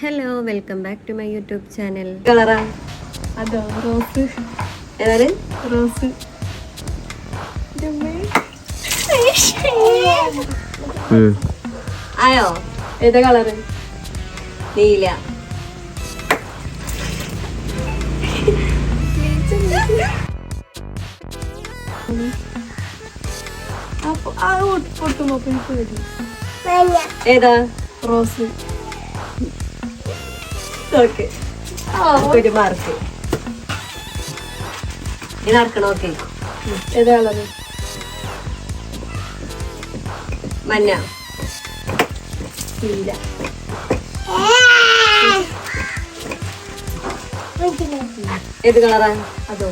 Hello welcome back to my YouTube channel. കളറാ അതോ rose ഏതാണ്? റോസ് ആയോ? ഏതാ കളറ്? നീല. ഏതാ? റോസ്. ഓക്കെ, ഒരു മാർക്ക്. ഇത് നടക്കണം. ഓക്കെ, ഏതാ കളറ്? മഞ്ഞ. നീല. ഏത് കളറാ? അതോ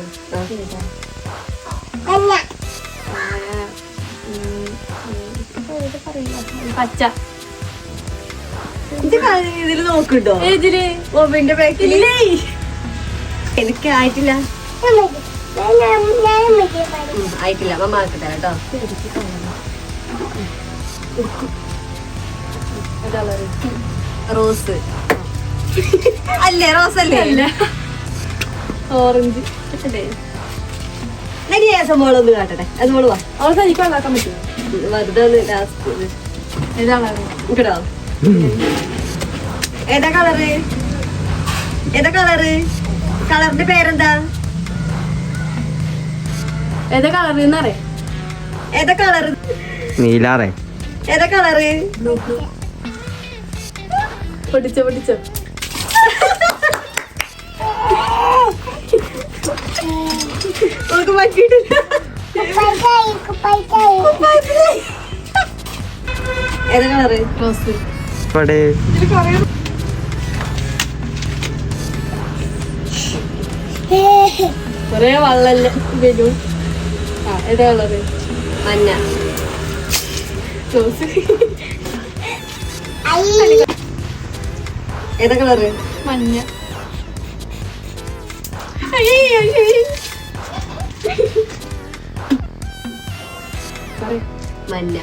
പച്ച. ഇതില് നോക്കുണ്ടോ? ഏതില്? ഓവിന്റെ ബാക്കിൽ എനിക്ക് ആയിട്ടില്ല. ആയിട്ടില്ല. അമ്മ ആക്കട്ടെ കേട്ടോ. റോസ് അല്ലേ? റോസ് അല്ലേ? ഓറഞ്ച്. മോളൊന്ന് കാട്ടട്ടെ. അത് മോള് വാ. അവൾ തനിക്ക് ഉണ്ടാക്കാൻ പറ്റും. വെറുതെ ഒന്ന് ലാസ്റ്റ് ഏതാ കളറ്? കേട്ടോ. ഏതാ കളറ്? ഏതാ കളറ്? കളറിന്റെ പേരെന്താ? ഏതാ കളറ് എന്നറിയ? ഏതാ കളറ്? നീലാറേ. ഏതാ കളറ്? പൊട്ടിച്ചോ പൊട്ടിച്ചോ. നമുക്ക് പറ്റിയിട്ടില്ല. ഏതാ കളറ്? റോസ്. പടേ കൊറേ വള്ളല്ല ബലൂൺ. ഏതാ കളറ്? മഞ്ഞ. റോസ്. ഏതാ കളറ്? മഞ്ഞ. മഞ്ഞ.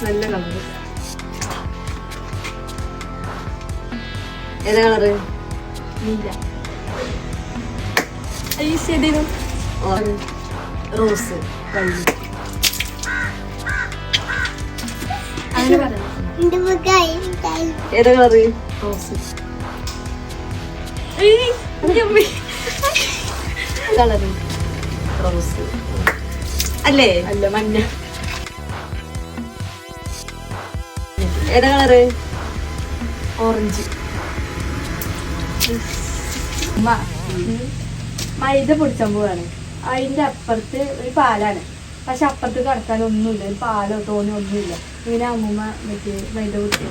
നല്ല കളറ്. ഏതാ കളറ്? നീല. ശരിയും റോസ്. അങ്ങനെ പറഞ്ഞു. ഏതാ കളറ്? റോസ്. കളറ് റോസ് അല്ലേ? അല്ല, മഞ്ഞ. ഏതാ കളറ്? ഓറഞ്ച്. മൈദ പൊടിച്ചാൻ പോവാണ്. അതിന്റെ അപ്പുറത്ത് ഒരു പാലാണ്. പക്ഷെ അപ്പുറത്ത് കടക്കാൻ ഒന്നുമില്ല. ഒരു പാലോ തോന്നോ ഒന്നുമില്ല. ഇങ്ങനെ അമ്മൂമ്മ മറ്റേ മൈദ പൊടിച്ചു.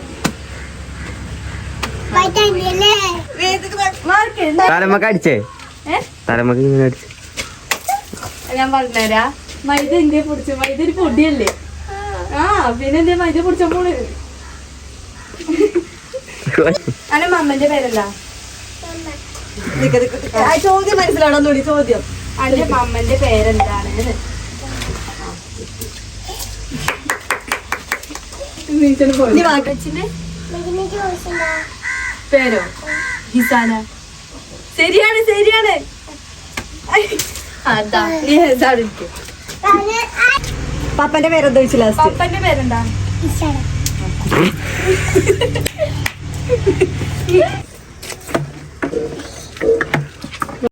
തലമൊക്കെ അടിച്ചേ. തലമൊക്കെ ഇങ്ങനെ അടിച്ചേ. ഞാൻ പറഞ്ഞുതരാ. മൈദ എന്തിയെ പൊടിച്ചു? മൈദ ഒരു പൊടിയല്ലേ? പിന്നെ എന്തിനാ മൈദ പൊടിച്ചാൻ പോണ്? അല്ല, മമ്മന്റെ പേരല്ല. ചോദ്യം മനസ്സിലാണോ? ഒന്നുകൂടി ചോദ്യം. അന്റെ മമ്മന്റെ പേരെന്താണ്? പേരോ? ഹിസാന. ശരിയാണ്, ശരിയാണ്. അതാ നീ ഹെസാണ്. പപ്പന്റെ പേരെന്താ ചോദിച്ചു ലാസ്റ്റ്? പപ്പന്റെ പേരെന്താ?